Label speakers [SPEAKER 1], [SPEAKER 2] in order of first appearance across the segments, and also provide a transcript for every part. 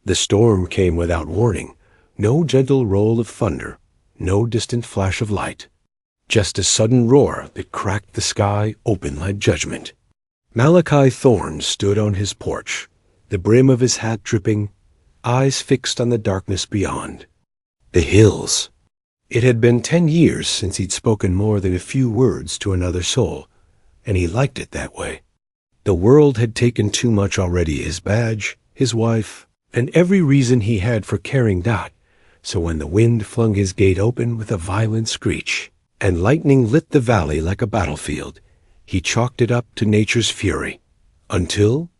[SPEAKER 1] The storm came without warning. No gentle roll of thunder, no distant flash of light. Just a sudden roar that cracked the sky open like judgment. Malachi Thorne stood on his porch, the brim of his hat dripping, eyes fixed on the darkness beyond. The hills. It had been 10 years since he'd spoken more than a few words to another soul, and he liked it that way. The world had taken too much already, his badge, his wife, and every reason he had for caring Dot. So when the wind flung his gate open with a violent screech, and lightning lit the valley like a battlefield, he chalked it up to nature's fury. Until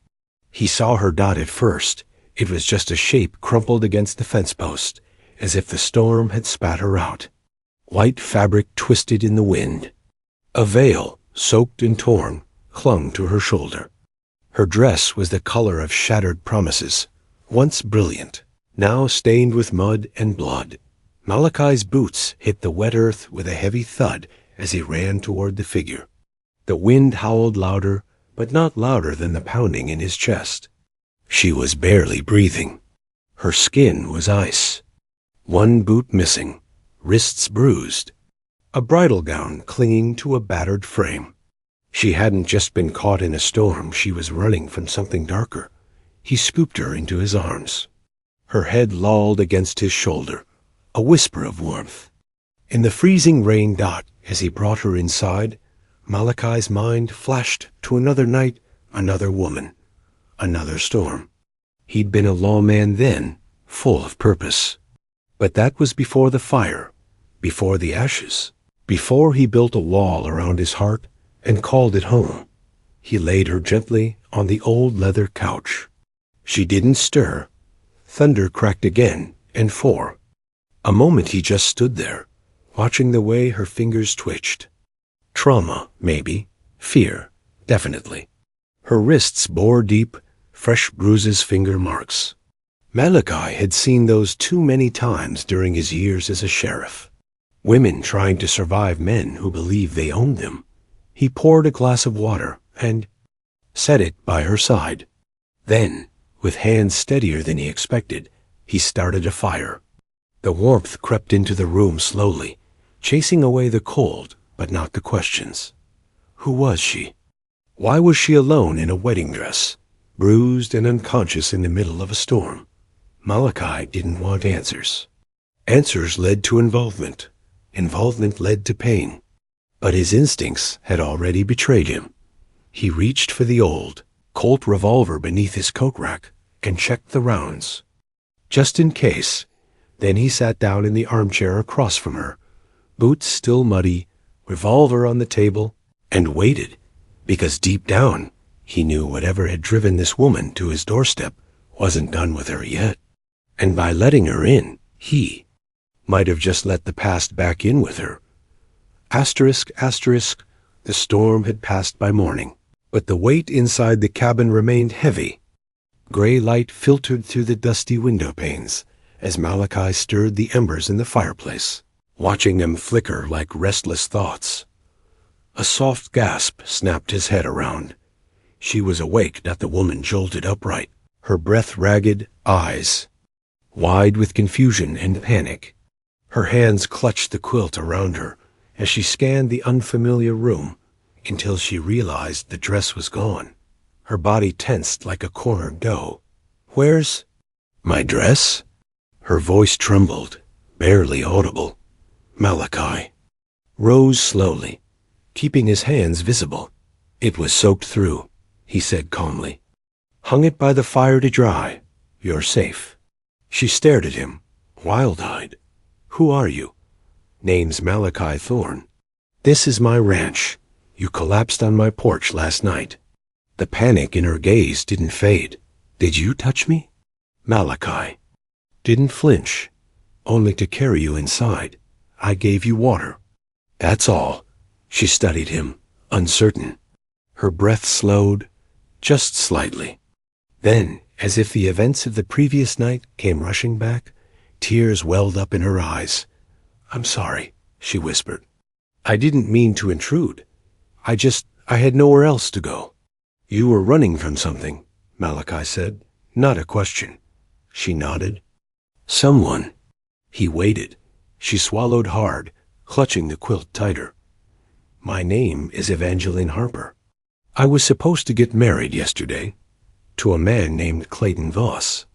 [SPEAKER 1] he saw her. Dot at first, it was just a shape crumpled against the fence post, as if the storm had spat her out. White fabric twisted in the wind. A veil, soaked and torn, clung to her shoulder. Her dress was the color of shattered promises, once brilliant, now stained with mud and blood. Malachi's boots hit the wet earth with a heavy thud as he ran toward the figure. The wind howled louder, but not louder than the pounding in his chest. She was barely breathing. Her skin was ice. One boot missing, wrists bruised, a bridal gown clinging to a battered frame. She hadn't just been caught in a storm, she was running from something darker. He scooped her into his arms. Her head lolled against his shoulder, a whisper of warmth. In the freezing rain, Dot, as he brought her inside, Malachi's mind flashed to another night, another woman, another storm. He'd been a lawman then, full of purpose. But that was before the fire, before the ashes, before he built a wall around his heart and called it home. He laid her gently on the old leather couch. She didn't stir. Thunder cracked again, and 4. A moment he just stood there, watching the way her fingers twitched. Trauma, maybe. Fear, definitely. Her wrists bore deep, fresh bruises, finger marks. Malachi had seen those too many times during his years as a sheriff. Women trying to survive men who believed they owned them. He poured a glass of water and set it by her side. Then, with hands steadier than he expected, he started a fire. The warmth crept into the room slowly, chasing away the cold, but not the questions. Who was she? Why was she alone in a wedding dress, bruised and unconscious in the middle of a storm? Malachi didn't want answers. Answers led to involvement. Involvement led to pain. But his instincts had already betrayed him. He reached for the old Colt revolver beneath his coat rack and checked the rounds. Just in case. Then he sat down in the armchair across from her, boots still muddy, revolver on the table, and waited, because deep down he knew whatever had driven this woman to his doorstep wasn't done with her yet. And by letting her in, he might have just let the past back in with her. Asterisk, asterisk, the storm had passed by morning, but the weight inside the cabin remained heavy. Gray light filtered through the dusty window panes as Malachi stirred the embers in the fireplace, watching them flicker like restless thoughts. A soft gasp snapped his head around. She was awake, not the woman jolted upright, her breath ragged, eyes wide with confusion and panic. Her hands clutched the quilt around her as she scanned the unfamiliar room until she realized the dress was gone. Her body tensed like a cornered doe. "Where's my dress?" Her voice trembled, barely audible. Malachi rose slowly, keeping his hands visible. "It was soaked through," he said calmly. "Hung it by the fire to dry. You're safe." She stared at him, wild-eyed. "Who are you?" "Name's Malachi Thorne. This is my ranch. You collapsed on my porch last night." The panic in her gaze didn't fade. "Did you touch me?" Malachi didn't flinch, only to carry you inside. "I gave you water. That's all." She studied him, uncertain. Her breath slowed, just slightly. Then, as if the events of the previous night came rushing back, tears welled up in her eyes. "I'm sorry," she whispered. "I didn't mean to intrude. I had nowhere else to go." "You were running from something," Malachi said. "Not a question." She nodded. Someone. He waited. She swallowed hard, clutching the quilt tighter. My name is Evangeline Harper. I was supposed to get married yesterday to a man named Clayton Voss.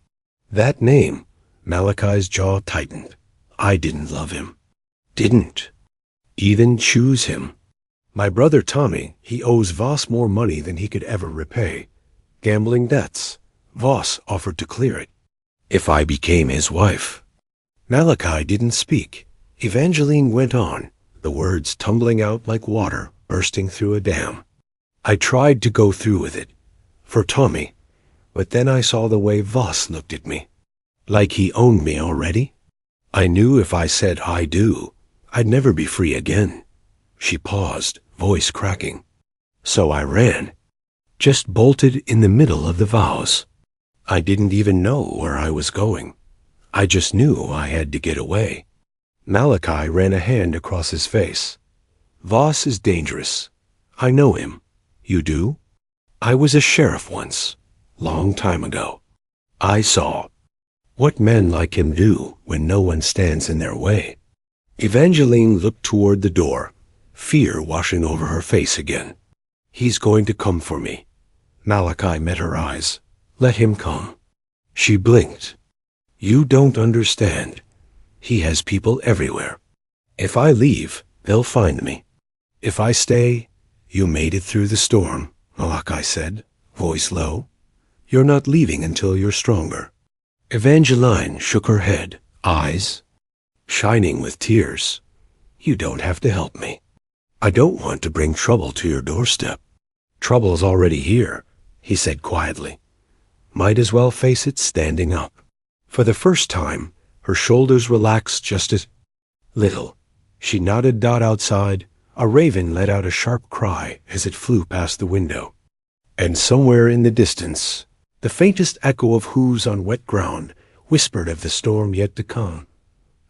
[SPEAKER 1] That name, Malachi's jaw tightened. I didn't love him. Didn't even choose him. My brother Tommy, he owes Voss more money than he could ever repay. Gambling debts. Voss offered to clear it if I became his wife. Malachi didn't speak. Evangeline went on, the words tumbling out like water bursting through a dam. I tried to go through with it, for Tommy, but then I saw the way Voss looked at me. Like he owned me already. I knew if I said I do, I'd never be free again. She paused, voice cracking. So I ran. Just bolted in the middle of the vows. I didn't even know where I was going. I just knew I had to get away. Malachi ran a hand across his face. Voss is dangerous. I know him. You do? I was a sheriff once, long time ago. I saw what men like him do when no one stands in their way. Evangeline looked toward the door, fear washing over her face again. He's going to come for me. Malachi met her eyes. Let him come. She blinked. You don't understand. He has people everywhere. If I leave, they'll find me. If I stay, you made it through the storm, Malachi said, voice low. You're not leaving until you're stronger. Evangeline shook her head, eyes shining with tears. You don't have to help me. I don't want to bring trouble to your doorstep. Trouble's already here, he said quietly. Might as well face it standing up. For the first time, her shoulders relaxed just a little. She nodded. Outside, a raven let out a sharp cry as it flew past the window. And somewhere in the distance, the faintest echo of hooves on wet ground whispered of the storm yet to come.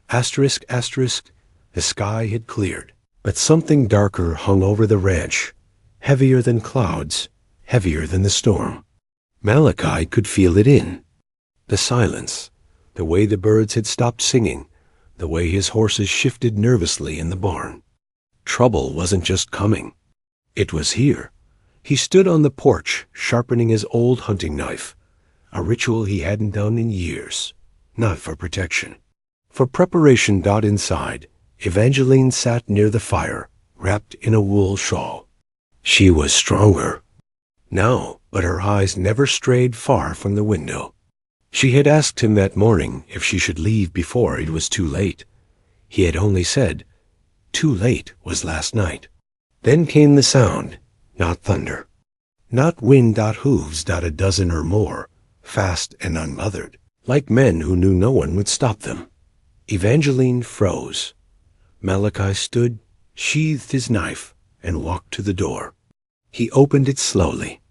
[SPEAKER 1] Asterisk, asterisk, the sky had cleared, but something darker hung over the ranch, heavier than clouds, heavier than the storm. Malachi could feel it in the silence, the way the birds had stopped singing, the way his horses shifted nervously in the barn. Trouble wasn't just coming. It was here. He stood on the porch, sharpening his old hunting knife, a ritual he hadn't done in years, not for protection. For preparation. Inside, Evangeline sat near the fire, wrapped in a wool shawl. She was stronger now, but her eyes never strayed far from the window. She had asked him that morning if she should leave before it was too late. He had only said, too late was last night. Then came the sound, not thunder, not wind. Hooves. A dozen or more, fast and unmothered, like men who knew no one would stop them. Evangeline froze. Malachi stood, sheathed his knife, and walked to the door. He opened it slowly.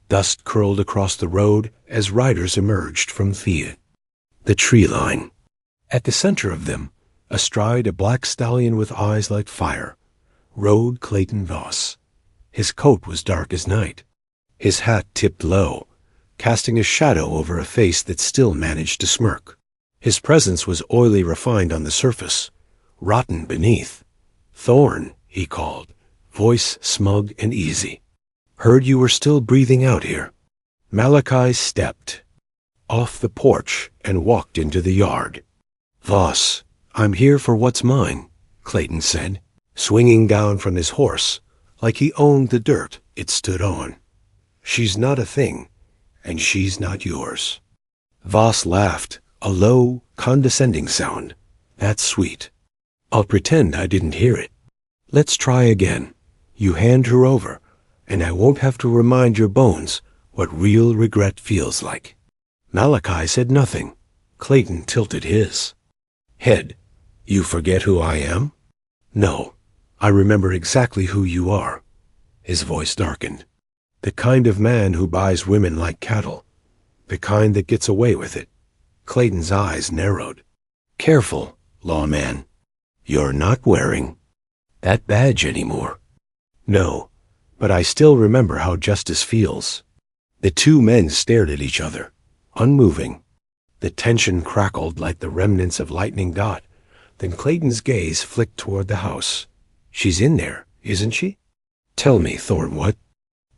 [SPEAKER 1] Dust curled across the road as riders emerged from Thea. The tree line. At the center of them, astride a black stallion with eyes like fire, rode Clayton Voss. His coat was dark as night. His hat tipped low, casting a shadow over a face that still managed to smirk. His presence was oily refined on the surface, rotten beneath. Thorn, he called, voice smug and easy. Heard you were still breathing out here. Malachi stepped off the porch and walked into the yard. Voss, I'm here for what's mine, Clayton said, swinging down from his horse like he owned the dirt it stood on. She's not a thing, and she's not yours. Voss laughed, a low, condescending sound. That's sweet. I'll pretend I didn't hear it. Let's try again. You hand her over, and I won't have to remind your bones what real regret feels like. Malachi said nothing. Clayton tilted his head. You forget who I am? No, I remember exactly who you are. His voice darkened. The kind of man who buys women like cattle. The kind that gets away with it. Clayton's eyes narrowed. Careful, lawman. You're not wearing that badge anymore. No, but I still remember how justice feels. The two men stared at each other, unmoving. The tension crackled like the remnants of lightning dot. Then Clayton's gaze flicked toward the house. She's in there, isn't she? Tell me, Thorn, what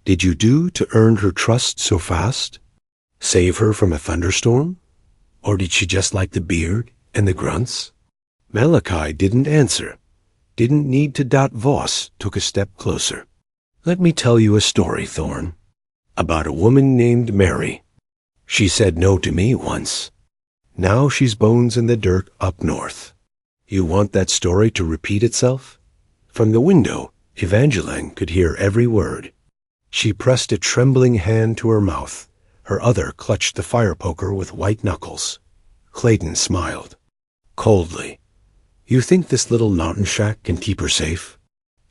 [SPEAKER 1] did you do to earn her trust so fast? Save her from a thunderstorm? Or did she just like the beard and the grunts? Malachi didn't answer. Didn't need to. Voss took a step closer. Let me tell you a story, Thorn, about a woman named Mary. She said no to me once. Now she's bones in the dirt up north. You want that story to repeat itself? From the window, Evangeline could hear every word. She pressed a trembling hand to her mouth. Her other clutched the fire poker with white knuckles. Clayton smiled. Coldly. You think this little mountain shack can keep her safe?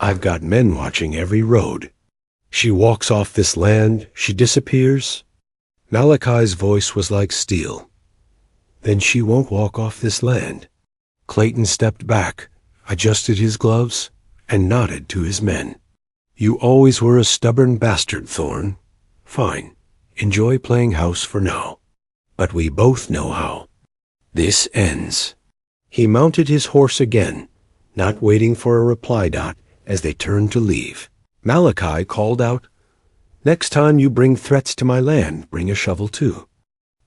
[SPEAKER 1] I've got men watching every road. She walks off this land, she disappears. Malachi's voice was like steel. Then she won't walk off this land. Clayton stepped back, adjusted his gloves, and nodded to his men. You always were a stubborn bastard, Thorn. Fine. Enjoy playing house for now. But we both know how this ends. He mounted his horse again, not waiting for a reply. As they turned to leave, Malachi called out, Next time you bring threats to my land, bring a shovel too.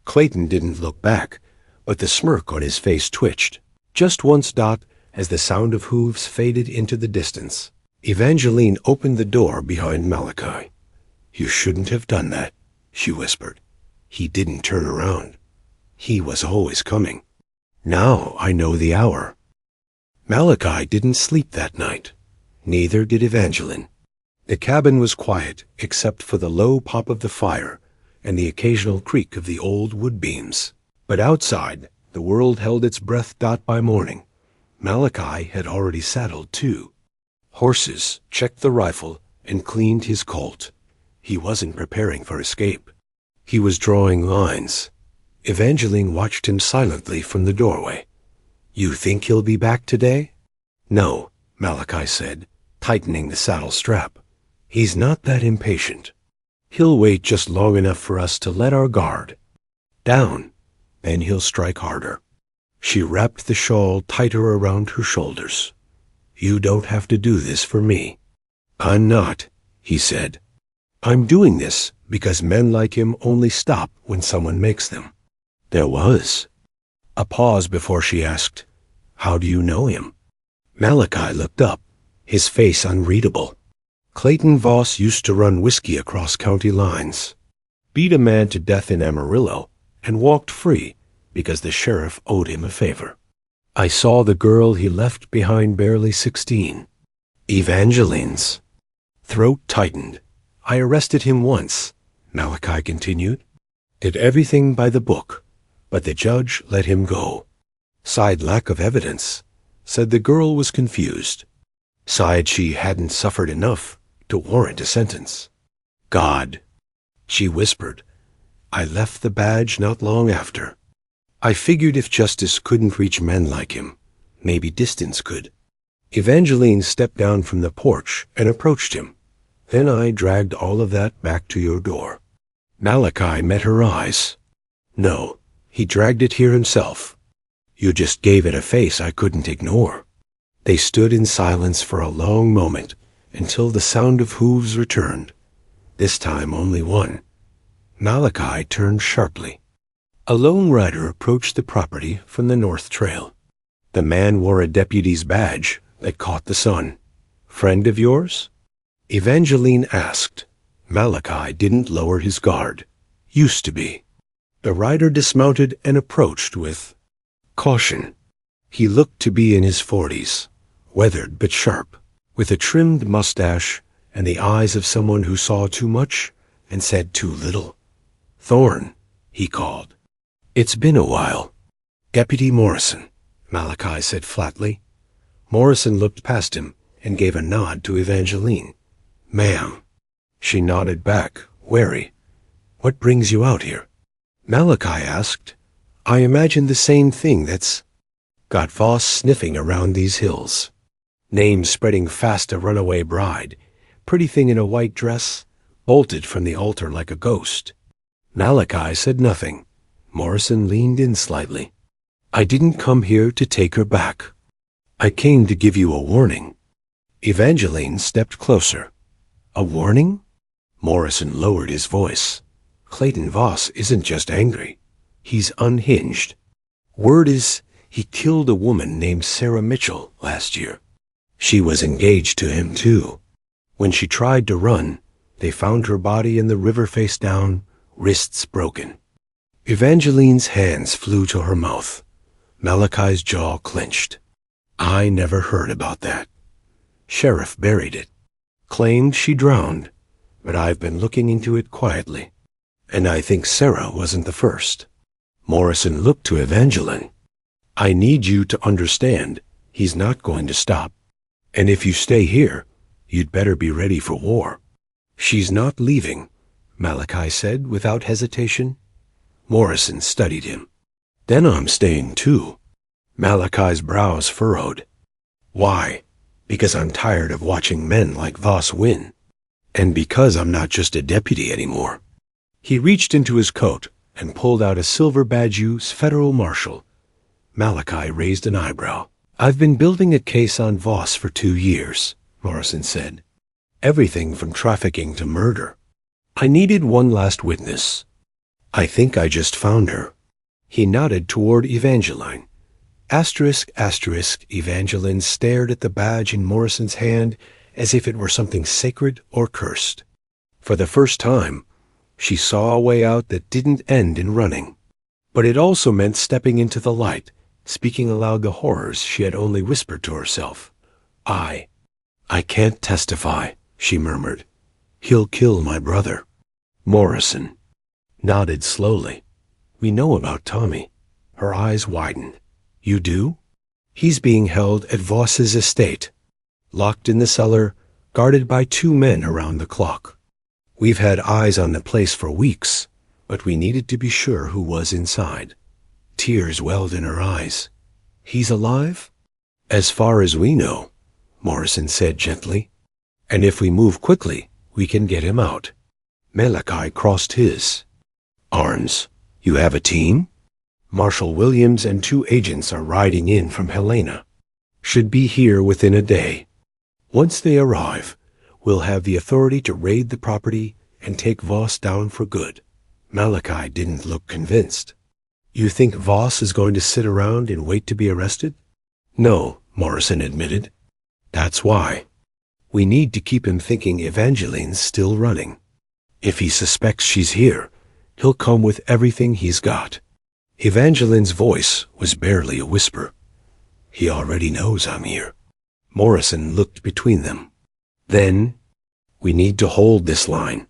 [SPEAKER 1] Clayton didn't look back, but the smirk on his face twitched. Just once. As the sound of hooves faded into the distance, Evangeline opened the door behind Malachi. You shouldn't have done that, she whispered. He didn't turn around. He was always coming. Now I know the hour. Malachi didn't sleep that night. Neither did Evangeline. The cabin was quiet except for the low pop of the fire and the occasional creak of the old wood beams. But outside, the world held its breath. By morning, Malachi had already saddled 2 horses, checked the rifle, and cleaned his Colt. He wasn't preparing for escape. He was drawing lines. Evangeline watched him silently from the doorway. You think he'll be back today? No, Malachi said, tightening the saddle strap. He's not that impatient. He'll wait just long enough for us to let our guard down. Then he'll strike harder. She wrapped the shawl tighter around her shoulders. You don't have to do this for me. I'm not, he said. I'm doing this because men like him only stop when someone makes them. There was a pause before she asked, How do you know him? Malachi looked up, his face unreadable. Clayton Voss used to run whiskey across county lines, beat a man to death in Amarillo, and walked free because the sheriff owed him a favor. I saw the girl he left behind barely 16. Evangeline's throat tightened. I arrested him once, Malachi continued. Did everything by the book, but the judge let him go. Sighed lack of evidence. Said the girl was confused. Sighed she hadn't suffered enough to warrant a sentence. God, she whispered. I left the badge not long after. I figured if justice couldn't reach men like him, maybe distance could. Evangeline stepped down from the porch and approached him. Then I dragged all of that back to your door. Malachi met her eyes. No, he dragged it here himself. You just gave it a face I couldn't ignore. They stood in silence for a long moment until the sound of hooves returned. This time only one. Malachi turned sharply. A lone rider approached the property from the north trail. The man wore a deputy's badge that caught the sun. Friend of yours? Evangeline asked. Malachi didn't lower his guard. Used to be. The rider dismounted and approached with caution. He looked to be in his 40s, weathered but sharp, with a trimmed mustache and the eyes of someone who saw too much and said too little. Thorn, he called. It's been a while. Deputy Morrison, Malachi said flatly. Morrison looked past him and gave a nod to Evangeline. Ma'am. She nodded back, wary. What brings you out here? Malachi asked. I imagine the same thing that's got Voss sniffing around these hills. Name spreading fast a runaway bride, pretty thing in a white dress, bolted from the altar like a ghost. Malachi said nothing. Morrison leaned in slightly. I didn't come here to take her back. I came to give you a warning. Evangeline stepped closer. A warning? Morrison lowered his voice. Clayton Voss isn't just angry. He's unhinged. Word is he killed a woman named Sarah Mitchell last year. She was engaged to him, too. When she tried to run, they found her body in the river face down, wrists broken. Evangeline's hands flew to her mouth. Malachi's jaw clenched. I never heard about that. Sheriff buried it. Claimed she drowned, but I've been looking into it quietly. And I think Sarah wasn't the first. Morrison looked to Evangeline. I need you to understand, he's not going to stop. And if you stay here, you'd better be ready for war. She's not leaving, Malachi said without hesitation. Morrison studied him. Then I'm staying too. Malachi's brows furrowed. Why? Because I'm tired of watching men like Voss win. And because I'm not just a deputy anymore. He reached into his coat and pulled out a silver badge-use federal marshal. Malachi raised an eyebrow. I've been building a case on Voss for 2 years, Morrison said. Everything from trafficking to murder. I needed one last witness. I think I just found her. He nodded toward Evangeline. Asterisk, asterisk, Evangeline stared at the badge in Morrison's hand as if it were something sacred or cursed. For the first time, she saw a way out that didn't end in running. But it also meant stepping into the light, speaking aloud the horrors she had only whispered to herself. I can't testify, she murmured. He'll kill my brother. Morrison nodded slowly. We know about Tommy. Her eyes widened. You do? He's being held at Voss's estate, locked in the cellar, guarded by 2 men around the clock. We've had eyes on the place for weeks, but we needed to be sure who was inside. Tears welled in her eyes. He's alive? As far as we know, Morrison said gently. And if we move quickly, we can get him out. Malachi crossed his arms. You have a team? Marshal Williams and 2 agents are riding in from Helena. Should be here within a day. Once they arrive, we'll have the authority to raid the property and take Voss down for good. Malachi didn't look convinced. You think Voss is going to sit around and wait to be arrested? No, Morrison admitted. That's why. We need to keep him thinking Evangeline's still running. If he suspects she's here, he'll come with everything he's got. Evangeline's voice was barely a whisper. He already knows I'm here. Morrison looked between them. Then, we need to hold this line.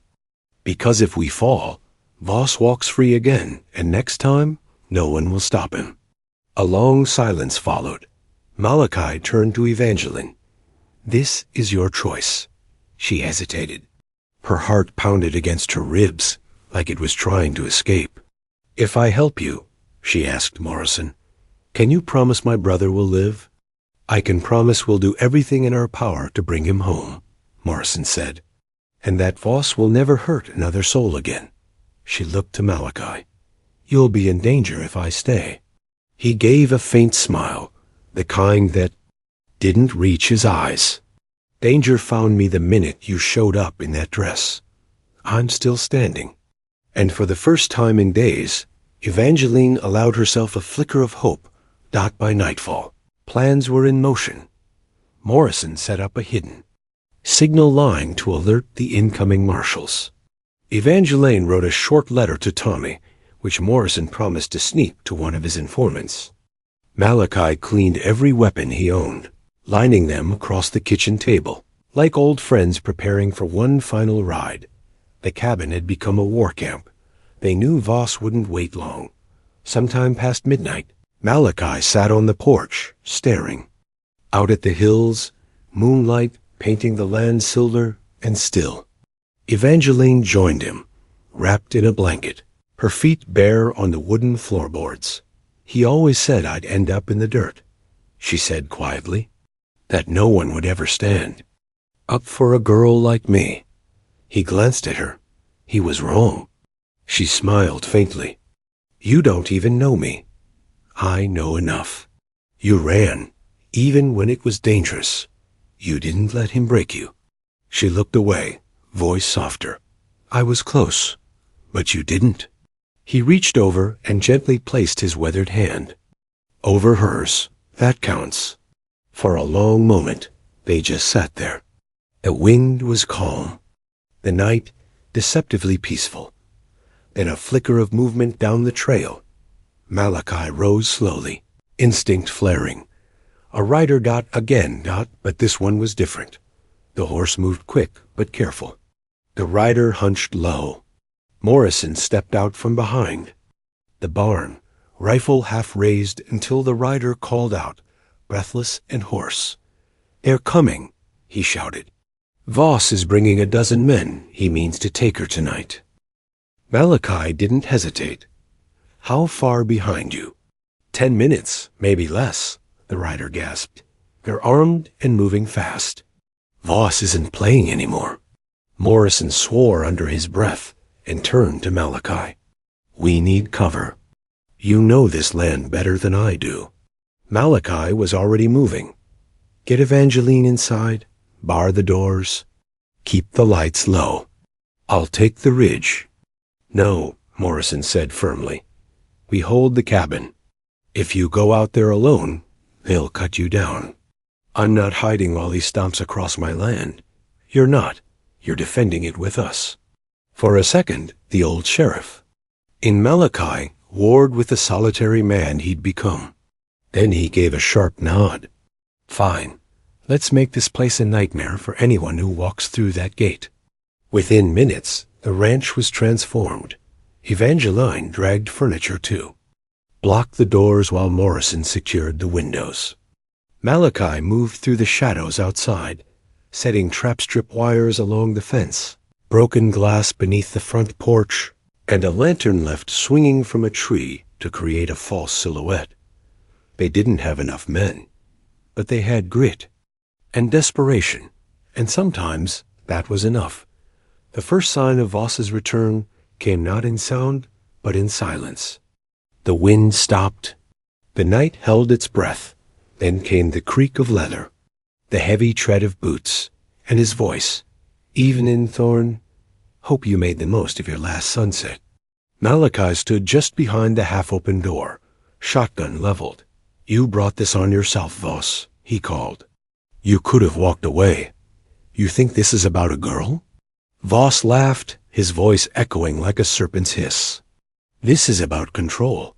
[SPEAKER 1] Because if we fall, Voss walks free again, and next time, no one will stop him. A long silence followed. Malachi turned to Evangeline. This is your choice. She hesitated. Her heart pounded against her ribs, like it was trying to escape. If I help you, she asked Morrison, can you promise my brother will live? I can promise we'll do everything in our power to bring him home, Morrison said, and that Voss will never hurt another soul again. She looked to Malachi. You'll be in danger if I stay. He gave a faint smile, the kind that didn't reach his eyes. Danger found me the minute you showed up in that dress. I'm still standing. And for the first time in days, Evangeline allowed herself a flicker of hope, dot by nightfall. Plans were in motion. Morrison set up a hidden signal line to alert the incoming marshals. Evangeline wrote a short letter to Tommy, which Morrison promised to sneak to one of his informants. Malachi cleaned every weapon he owned, lining them across the kitchen table, like old friends preparing for one final ride. The cabin had become a war camp. They knew Voss wouldn't wait long. Sometime past midnight, Malachi sat on the porch, staring. Out at the hills, moonlight painting the land silver and still. Evangeline joined him, wrapped in a blanket, her feet bare on the wooden floorboards. He always said I'd end up in the dirt, she said quietly, that no one would ever stand up for a girl like me. He glanced at her. He was wrong. She smiled faintly. You don't even know me. I know enough. You ran, even when it was dangerous. You didn't let him break you. She looked away, voice softer. I was close, but you didn't. He reached over and gently placed his weathered hand over hers. That counts. For a long moment, they just sat there. The wind was calm. The night deceptively peaceful. Then a flicker of movement down the trail. Malachi rose slowly, instinct flaring. A rider got again, but this one was different. The horse moved quick but careful. The rider hunched low. Morrison stepped out from behind the barn, rifle half raised until the rider called out, breathless and hoarse. They're coming, he shouted. Voss is bringing a dozen men. He means to take her tonight. Malachi didn't hesitate. How far behind you? 10 minutes, maybe less, the rider gasped. They're armed and moving fast. Voss isn't playing anymore. Morrison swore under his breath and turned to Malachi. We need cover. You know this land better than I do. Malachi was already moving. Get Evangeline inside, bar the doors, keep the lights low. I'll take the ridge. No, Morrison said firmly. We hold the cabin. If you go out there alone, they'll cut you down. I'm not hiding while he stomps across my land. You're not. You're defending it with us. For a second, the old sheriff. In Malachi, warred with the solitary man he'd become. Then he gave a sharp nod. Fine. Let's make this place a nightmare for anyone who walks through that gate. Within minutes, the ranch was transformed. Evangeline dragged furniture too. Blocked the doors while Morrison secured the windows. Malachi moved through the shadows outside, setting trap strip wires along the fence, broken glass beneath the front porch, and a lantern left swinging from a tree to create a false silhouette. They didn't have enough men, but they had grit and desperation, and sometimes that was enough. The first sign of Voss's return came not in sound, but in silence. The wind stopped. The night held its breath. Then came the creak of leather, the heavy tread of boots, and his voice, even in thorn, hope you made the most of your last sunset. Malachi stood just behind the half-open door, shotgun leveled. You brought this on yourself, Voss, he called. You could have walked away. You think this is about a girl? Voss laughed, his voice echoing like a serpent's hiss. This is about control.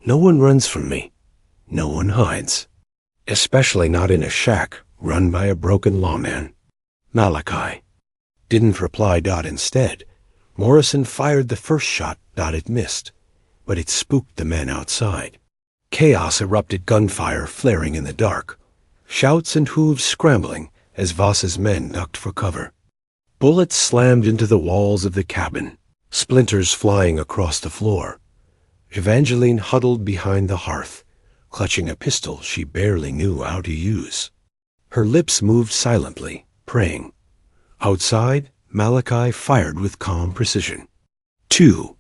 [SPEAKER 1] No one runs from me. No one hides. Especially not in a shack run by a broken lawman. Malachi didn't reply. Instead, Morrison fired the first shot. It missed, but it spooked the men outside. Chaos erupted, gunfire flaring in the dark, shouts and hooves scrambling as Voss's men ducked for cover. Bullets slammed into the walls of the cabin, splinters flying across the floor. Evangeline huddled behind the hearth, clutching a pistol she barely knew how to use. Her lips moved silently, praying. Outside, Malachi fired with calm precision. 2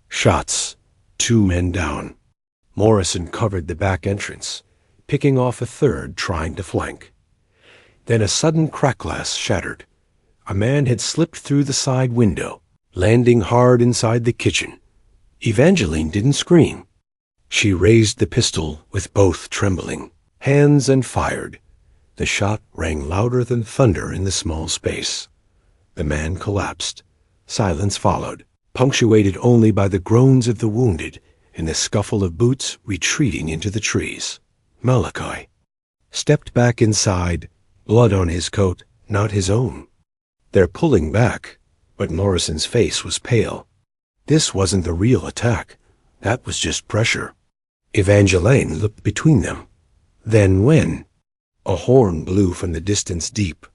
[SPEAKER 1] shots, 2 men down. Morrison covered the back entrance, picking off a third trying to flank. Then a sudden crack glass shattered. A man had slipped through the side window, landing hard inside the kitchen. Evangeline didn't scream. She raised the pistol with both trembling hands and fired. The shot rang louder than thunder in the small space. The man collapsed. Silence followed, punctuated only by the groans of the wounded and the scuffle of boots retreating into the trees. Malachi stepped back inside, blood on his coat, not his own. They're pulling back, but Morrison's face was pale. This wasn't the real attack. That was just pressure. Evangeline looked between them. Then when? A horn blew from the distance deep,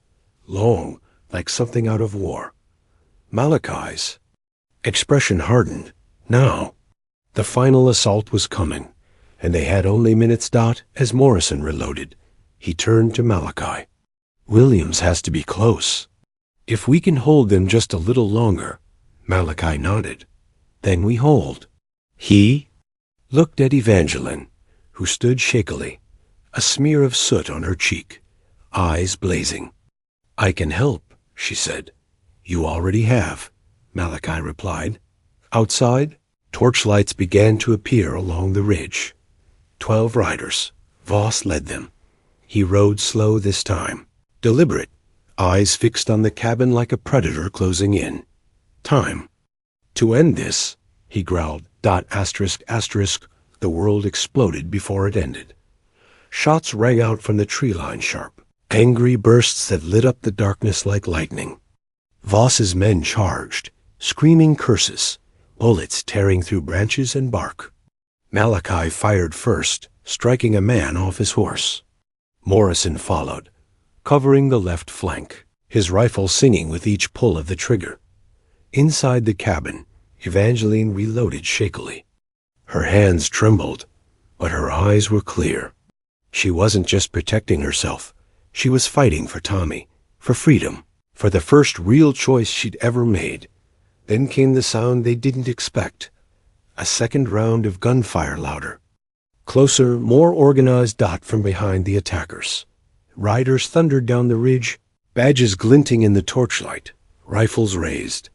[SPEAKER 1] long, like something out of war. Malachi's expression hardened. Now, the final assault was coming, and they had only minutes. As Morrison reloaded, he turned to Malachi. Williams has to be close. If we can hold them just a little longer. Malachi nodded. Then we hold. He looked at Evangeline, who stood shakily, a smear of soot on her cheek, eyes blazing. "I can help," she said. "You already have," Malachi replied. Outside, torchlights began to appear along the ridge. 12 riders. Voss led them. He rode slow this time, deliberate, eyes fixed on the cabin like a predator closing in. Time. "To end this," he growled, ... the world exploded before it ended. Shots rang out from the tree line sharp, angry bursts that lit up the darkness like lightning. Voss's men charged, screaming curses, bullets tearing through branches and bark. Malachi fired first, striking a man off his horse. Morrison followed, covering the left flank, his rifle singing with each pull of the trigger. Inside the cabin, Evangeline reloaded shakily. Her hands trembled, but her eyes were clear. She wasn't just protecting herself. She was fighting for Tommy, for freedom, for the first real choice she'd ever made. Then came the sound they didn't expect. A second round of gunfire, louder. Closer, more organized, from behind the attackers. Riders thundered down the ridge, badges glinting in the torchlight, rifles raised.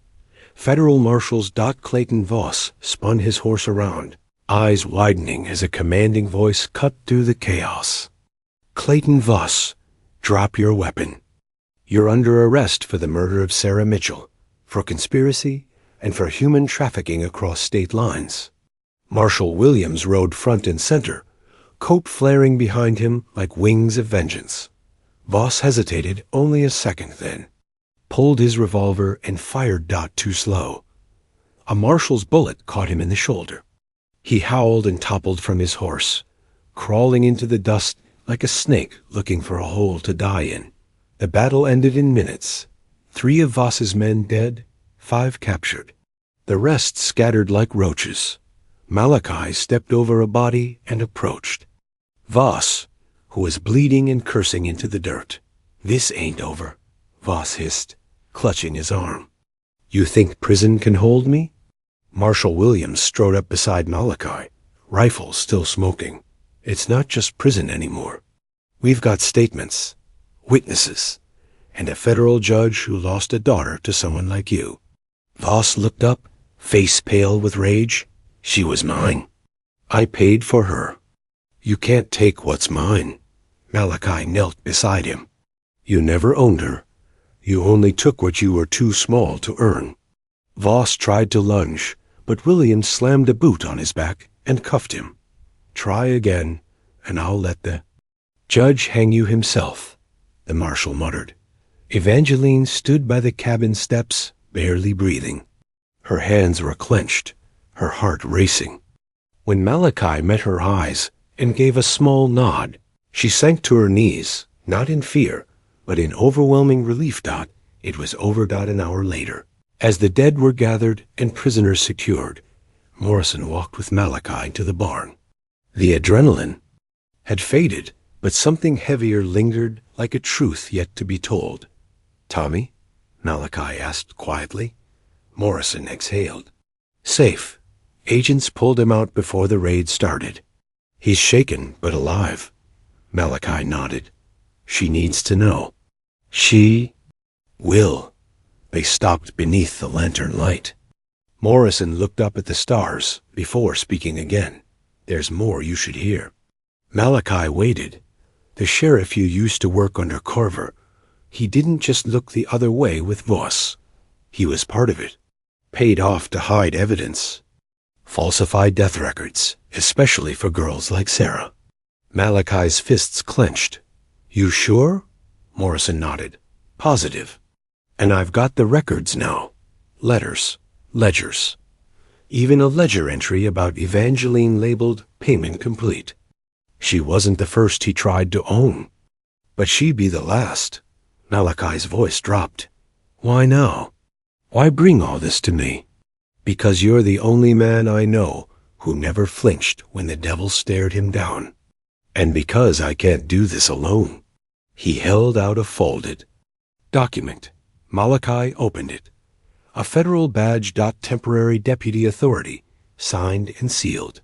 [SPEAKER 1] Federal Marshals Clayton Voss spun his horse around, eyes widening as a commanding voice cut through the chaos. "Clayton Voss, drop your weapon. You're under arrest for the murder of Sarah Mitchell, for conspiracy, and for human trafficking across state lines." Marshal Williams rode front and center, coat flaring behind him like wings of vengeance. Voss hesitated only a second then, pulled his revolver and fired too slow. A marshal's bullet caught him in the shoulder. He howled and toppled from his horse, crawling into the dust like a snake looking for a hole to die in. The battle ended in minutes. 3 of Voss's men dead, 5 captured. The rest scattered like roaches. Malachi stepped over a body and approached. Voss, who was bleeding and cursing into the dirt. "This ain't over," Voss hissed, clutching his arm. "You think prison can hold me?" Marshal Williams strode up beside Malachi, rifle still smoking. "It's not just prison anymore. We've got statements, witnesses, and a federal judge who lost a daughter to someone like you." Voss looked up, face pale with rage. "She was mine. I paid for her. You can't take what's mine." Malachi knelt beside him. "You never owned her. You only took what you were too small to earn." Voss tried to lunge, but Williams slammed a boot on his back and cuffed him. "Try again, and I'll let the judge hang you himself," the marshal muttered. Evangeline stood by the cabin steps, barely breathing. Her hands were clenched, her heart racing. When Malachi met her eyes and gave a small nod, she sank to her knees, not in fear, but in overwhelming relief. It was over an hour later. As the dead were gathered and prisoners secured, Morrison walked with Malachi to the barn. The adrenaline had faded, but something heavier lingered like a truth yet to be told. "Tommy?" Malachi asked quietly. Morrison exhaled. "Safe. Agents pulled him out before the raid started. He's shaken, but alive." Malachi nodded. "She needs to know." "She will." They stopped beneath the lantern light. Morrison looked up at the stars before speaking again. "There's more you should hear." Malachi waited. The sheriff who used to work under Carver, he didn't just look the other way with Voss. He was part of it. Paid off to hide evidence. Falsified death records, especially for girls like Sarah. Malachi's fists clenched. "You sure?" Morrison nodded. "Positive. And I've got the records now. Letters, ledgers. Even a ledger entry about Evangeline labeled payment complete. She wasn't the first he tried to own. But she'd be the last." Malachi's voice dropped. "Why now? Why bring all this to me?" "Because you're the only man I know who never flinched when the devil stared him down. And because I can't do this alone." He held out a folded document. Malachi opened it. A federal badge. Temporary deputy authority, signed and sealed.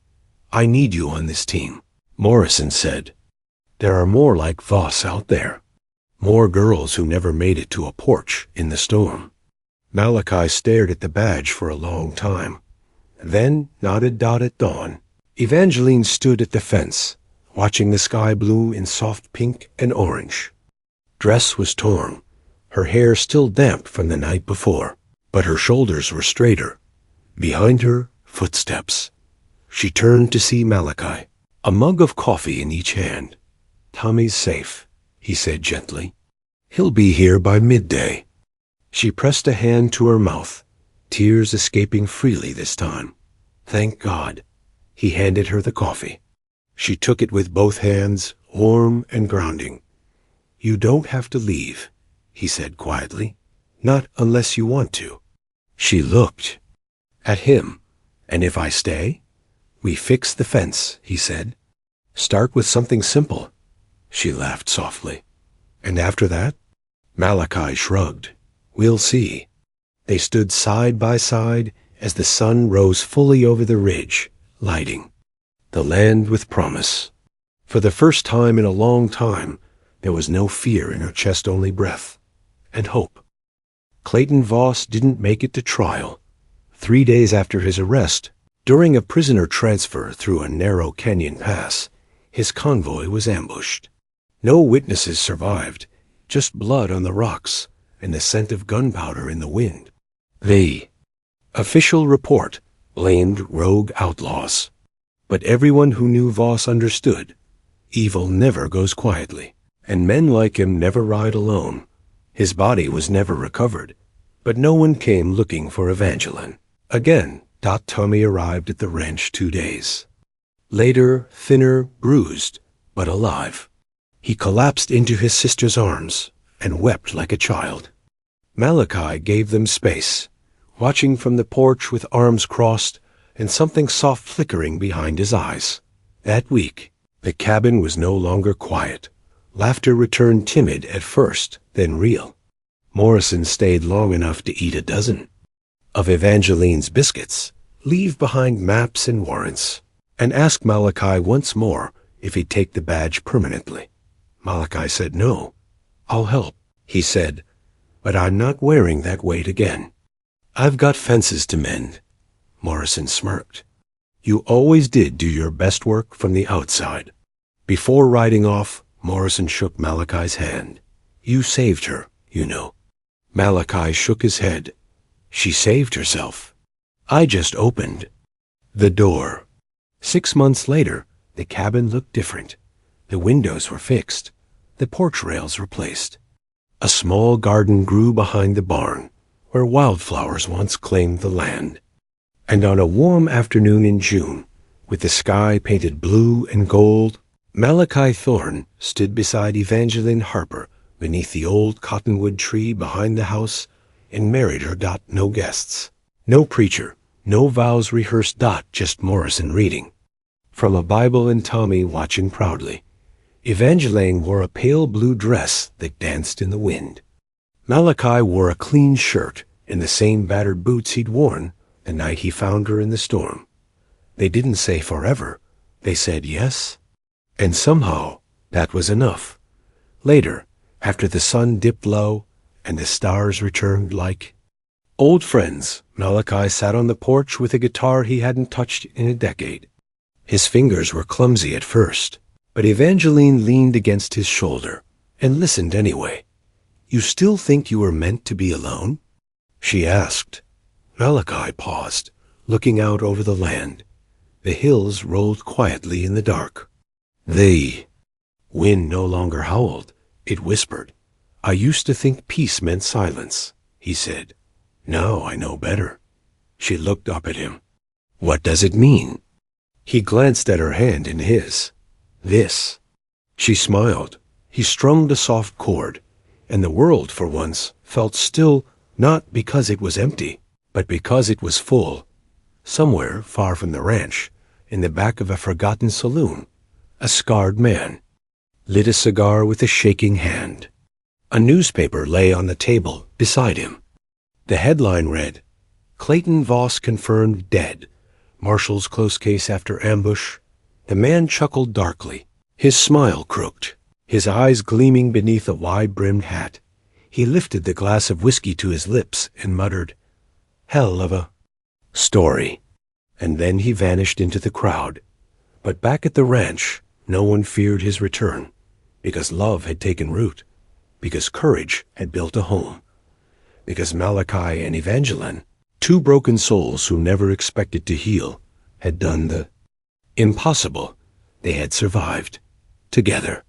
[SPEAKER 1] I need you on this team, Morrison said. There are more like Voss out there. More girls who never made it to a porch in the storm. Malachi stared at the badge for a long time, then nodded at dawn. Evangeline stood at the fence, watching the sky blue in soft pink and orange. Dress was torn, her hair still damp from the night before, but her shoulders were straighter. Behind her, footsteps. She turned to see Malachi, a mug of coffee in each hand. Tommy's safe, he said gently. He'll be here by midday. She pressed a hand to her mouth, tears escaping freely this time. Thank God. He handed her the coffee. She took it with both hands, warm and grounding. You don't have to leave, he said quietly. Not unless you want to. She looked at him. And if I stay? We fix the fence, he said. Start with something simple. She laughed softly. And after that? Malachi shrugged. We'll see. They stood side by side as the sun rose fully over the ridge, lighting the land with promise. For the first time in a long time, there was no fear in her chest, only breath and hope. Clayton Voss didn't make it to trial. 3 days after his arrest, during a prisoner transfer through a narrow canyon pass, his convoy was ambushed. No witnesses survived, just blood on the rocks and the scent of gunpowder in the wind. The official report blamed rogue outlaws. But everyone who knew Voss understood. Evil never goes quietly, and men like him never ride alone. His body was never recovered, but no one came looking for Evangeline. Again, Tommy arrived at the ranch 2 days. Later, thinner, bruised, but alive. He collapsed into his sister's arms and wept like a child. Malachi gave them space, watching from the porch with arms crossed and something soft flickering behind his eyes. That week, the cabin was no longer quiet. Laughter returned, timid at first, then real. Morrison stayed long enough to eat a dozen of Evangeline's biscuits, leave behind maps and warrants, and ask Malachi once more if he'd take the badge permanently. Malachi said no. I'll help, he said, but I'm not wearing that weight again. I've got fences to mend. Morrison smirked. You always did do your best work from the outside. Before riding off, Morrison shook Malachi's hand. You saved her, you know. Malachi shook his head. She saved herself. I just opened the door. 6 months later, the cabin looked different. The windows were fixed, the porch rails replaced. A small garden grew behind the barn, where wildflowers once claimed the land. And on a warm afternoon in June, with the sky painted blue and gold, Malachi Thorne stood beside Evangeline Harper beneath the old cottonwood tree behind the house and married her. No guests, no preacher, no vows rehearsed. Just Morrison reading from a Bible and Tommy watching proudly. Evangeline wore a pale blue dress that danced in the wind. Malachi wore a clean shirt and the same battered boots he'd worn the night he found her in the storm. They didn't say forever. They said yes. And somehow that was enough. Later, after the sun dipped low and the stars returned like old friends, Malachi sat on the porch with a guitar he hadn't touched in a decade. His fingers were clumsy at first, but Evangeline leaned against his shoulder and listened anyway. You still think you were meant to be alone? She asked. Malachi paused, looking out over the land. The hills rolled quietly in the dark. The wind no longer howled. It whispered. I used to think peace meant silence, he said. Now I know better. She looked up at him. What does it mean? He glanced at her hand in his. This. She smiled. He strummed a soft chord, and the world, for once, felt still, not because it was empty, but because it was full. Somewhere, far from the ranch, in the back of a forgotten saloon, a scarred man lit a cigar with a shaking hand. A newspaper lay on the table beside him. The headline read, Clayton Voss confirmed dead. Marshal's close case after ambush The man chuckled darkly, his smile crooked, his eyes gleaming beneath a wide-brimmed hat. He lifted the glass of whiskey to his lips and muttered, "Hell of a story." And then he vanished into the crowd. But back at the ranch, no one feared his return, because love had taken root, because courage had built a home, because Malachi and Evangeline, two broken souls who never expected to heal, had done the impossible. They had survived together.